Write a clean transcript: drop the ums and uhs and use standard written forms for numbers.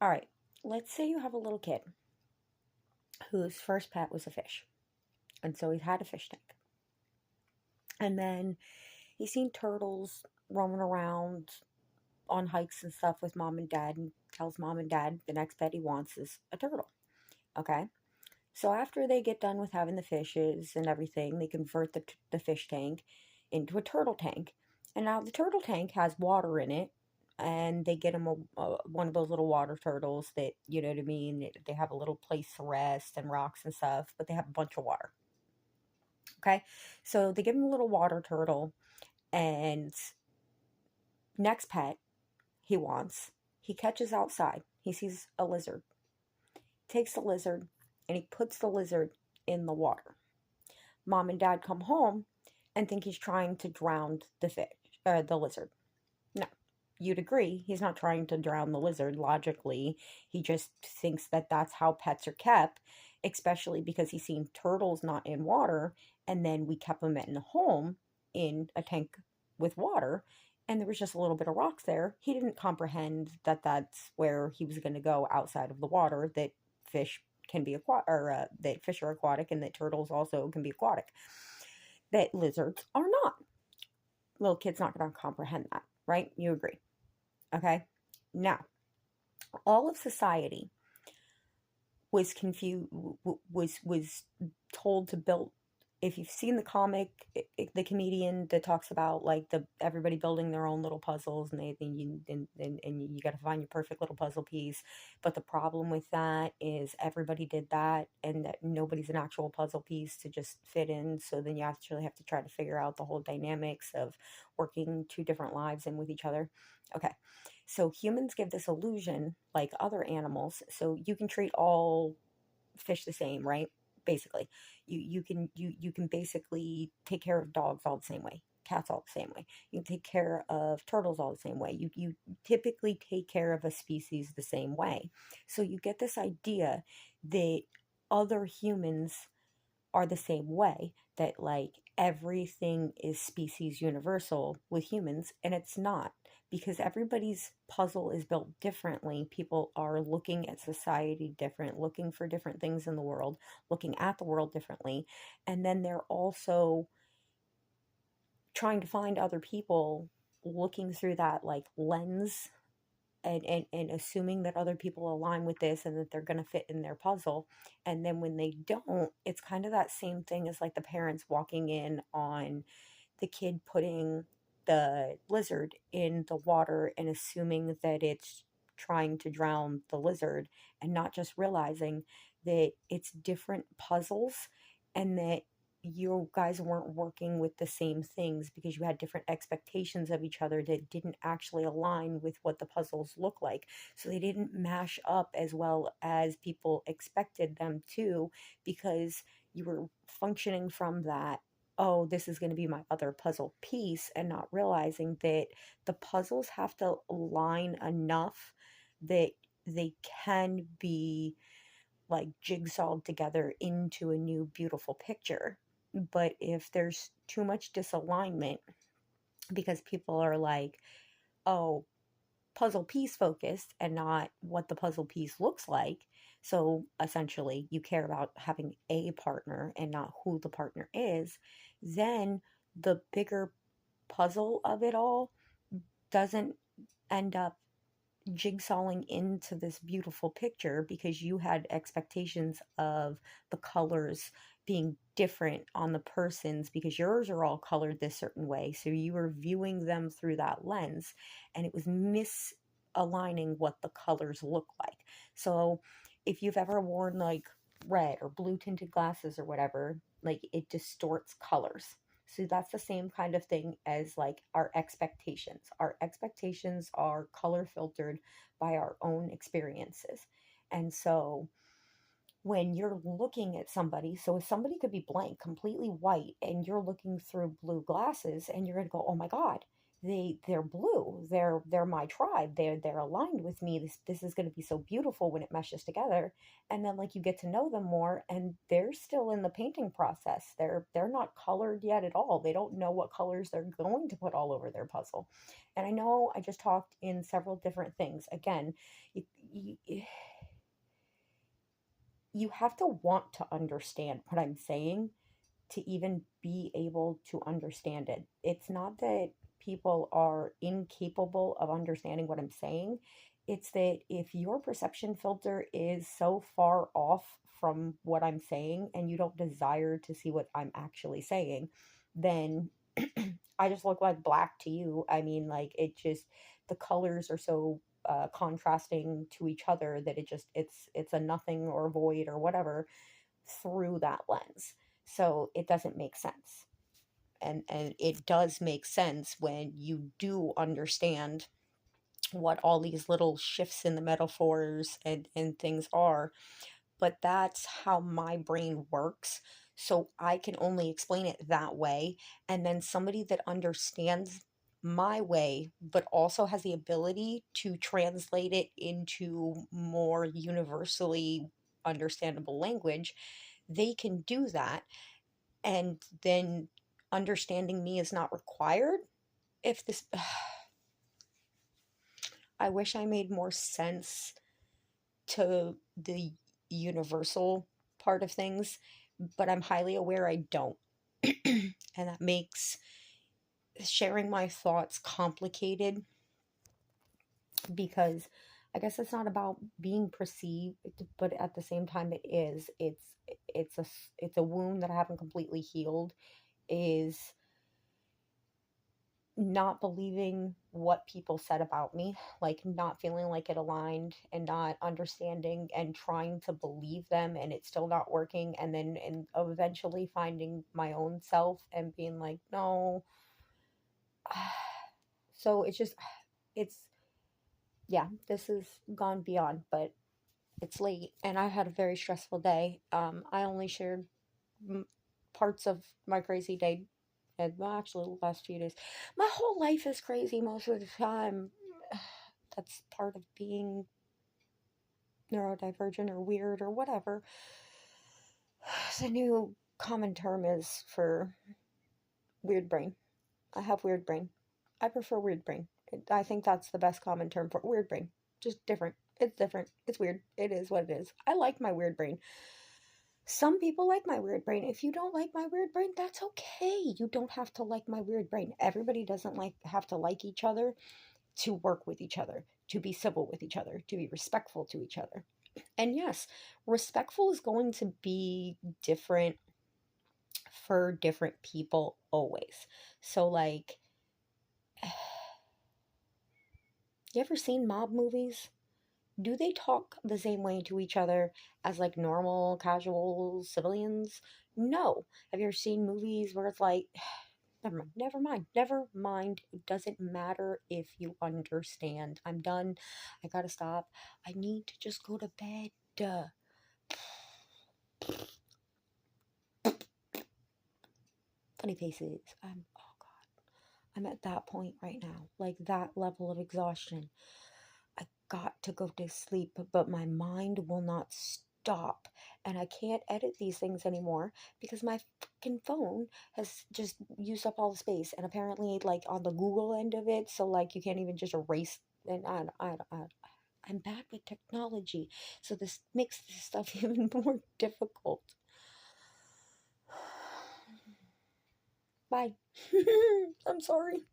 All right, let's say you have a little kid whose first pet was a fish. And so he's had a fish tank. And then he's seen turtles roaming around on hikes and stuff with mom and dad, and tells mom and dad the next pet he wants is a turtle. Okay? So after they get done with having the fishes and everything, they convert the fish tank into a turtle tank. And now the turtle tank has water in it. And they get him one of those little water turtles that, you know what I mean? They have a little place to rest and rocks and stuff, but they have a bunch of water. Okay. So they give him a little water turtle, and next pet he wants, he catches outside. He sees a lizard, takes the lizard, and he puts the lizard in the water. Mom and dad come home and think he's trying to drown the fish, or the lizard. No, you'd agree he's not trying to drown the lizard logically. He just thinks that that's how pets are kept, especially because he's seen turtles not in water, and then we kept them in a home in a tank with water, and there was just a little bit of rocks there. He didn't comprehend that that's where he was going to go outside of the water, that fish can be aquatic, or that fish are aquatic, and that turtles also can be aquatic, that lizards are not. Little kid's not going to comprehend that, right? You agree. Okay. Now, all of society was confused, was told to build. If you've seen the comic, the comedian that talks about like the everybody building their own little puzzles, and you got to find your perfect little puzzle piece. But the problem with that is everybody did that, and that nobody's an actual puzzle piece to just fit in. So then you actually have to try to figure out the whole dynamics of working two different lives in with each other. Okay. So humans give this illusion like other animals. So you can treat all fish the same, right? Basically, you can basically take care of dogs all the same way, cats all the same way. You can take care of turtles all the same way. You typically take care of a species the same way. So you get this idea that other humans are the same way, that like everything is species universal with humans, and it's not, because everybody's puzzle is built differently. People are looking at society different, looking for different things in the world, looking at the world differently, and then they're also trying to find other people looking through that like lens, and assuming that other people align with this and that they're going to fit in their puzzle. And then when they don't, it's kind of that same thing as like the parents walking in on the kid putting the lizard in the water and assuming that it's trying to drown the lizard, and not just realizing that it's different puzzles, and that you guys weren't working with the same things because you had different expectations of each other that didn't actually align with what the puzzles look like. So they didn't mash up as well as people expected them to, because you were functioning from that, oh, this is going to be my other puzzle piece, and not realizing that the puzzles have to align enough that they can be like jigsawed together into a new beautiful picture. But if there's too much disalignment because people are like, oh, puzzle piece focused and not what the puzzle piece looks like. So essentially, you care about having a partner and not who the partner is. Then the bigger puzzle of it all doesn't end up jigsawing into this beautiful picture, because you had expectations of the colors being different on the person's, because yours are all colored this certain way, so you were viewing them through that lens, and it was misaligning what the colors look like. So if you've ever worn like red or blue tinted glasses or whatever, like it distorts colors. So that's the same kind of thing as like our expectations. Our expectations are color filtered by our own experiences. And so when you're looking at somebody, so if somebody could be blank, completely white, and you're looking through blue glasses, and you're going to go, oh my God, they're blue. They're my tribe. They're aligned with me. This is going to be so beautiful when it meshes together. And then like you get to know them more, and they're still in the painting process. They're not colored yet at all. They don't know what colors they're going to put all over their puzzle. And I know I just talked in several different things. Again, you have to want to understand what I'm saying to even be able to understand it. It's not that people are incapable of understanding what I'm saying. It's that if your perception filter is so far off from what I'm saying and you don't desire to see what I'm actually saying, then I just look like black to you. I mean, like, it just, the colors are so contrasting to each other that it's a nothing or void or whatever through that lens. So it doesn't make sense. And it does make sense when you do understand what all these little shifts in the metaphors and things are. But that's how my brain works. So I can only explain it that way. And then somebody that understands my way, but also has the ability to translate it into more universally understandable language, they can do that. And then understanding me is not required. If this, I wish I made more sense to the universal part of things, but I'm highly aware I don't. And that makes sharing my thoughts complicated because I guess it's not about being perceived, but at the same time it is. It's a wound that I haven't completely healed, is not believing what people said about me, like not feeling like it aligned and not understanding and trying to believe them and it's still not working, and then and eventually finding my own self and being like, no. So it's just, it's, yeah, this has gone beyond, but it's late and I had a very stressful day. I only shared parts of my crazy day, and well, actually the last few days. My whole life is crazy most of the time. That's part of being neurodivergent or weird or whatever. The new common term is for weird brain. I have weird brain. I prefer weird brain. I think that's the best common term for weird brain. Just different. It's different. It's weird. It is what it is. I like my weird brain. Some people like my weird brain. If you don't like my weird brain, that's okay. You don't have to like my weird brain. Everybody doesn't have to like each other to work with each other, to be civil with each other, to be respectful to each other. And yes, respectful is going to be different for different people always. So like, you ever seen mob movies? Do they talk the same way to each other as like normal, casual civilians? No. Have you ever seen movies where it's like, never mind, never mind, never mind. It doesn't matter if you understand. I'm done. I gotta stop. I need to just go to bed. Funny faces. Oh God. I'm at that point right now. Like that level of exhaustion. I got to go to sleep, but my mind will not stop. And I can't edit these things anymore because my fucking phone has just used up all the space. And apparently, like on the Google end of it, so like you can't even just erase. And I'm bad with technology, so this makes this stuff even more difficult. Bye. I'm sorry.